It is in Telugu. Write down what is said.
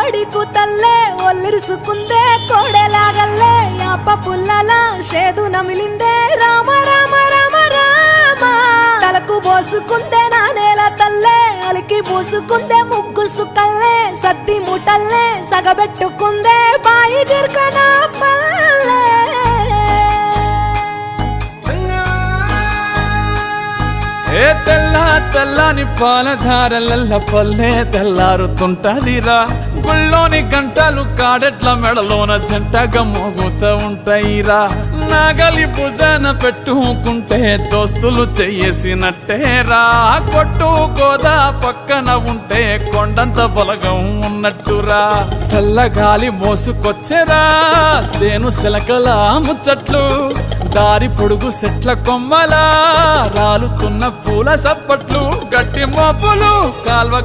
కోడి కూతల్లే ఒల్లిరుసుకుందే కోడెలాగల్లే యాప పుల్లల షేదు నమిలిందే రామ రామ రామ రామ తలకు పోసుకుందే నా నేల తల్లే అలికి పూసుకుందే ముగ్గు సుక్కల్లే సద్ది ముటల్లే సగబెట్టుకుందే బాయి గిర్కన పల్లె ఏ తెల్ల తెల్లని పాలధారలల్ల పల్లె తెల్లారుతుంటదిరా గుళ్ళోని గంటలు కాడెట్ల మెడలోన జంటగా మోగుతూ ఉంటాయిరా నాగలి భుజాన పెట్టుకుంటే దోస్తులు చెయ్యేసినట్టేరా కొట్టు గోదా పక్కన ఉంటే కొండంత బలగం ఉన్నట్టురా చల్లగాలి మోసుకొచ్చేరా సేను శిలకల ముచ్చట్లు దారి పొడుగు సెట్ల కొమ్మలా రాలుతున్న పూల సప్పట్లు గట్టి మోపులు కాల్వ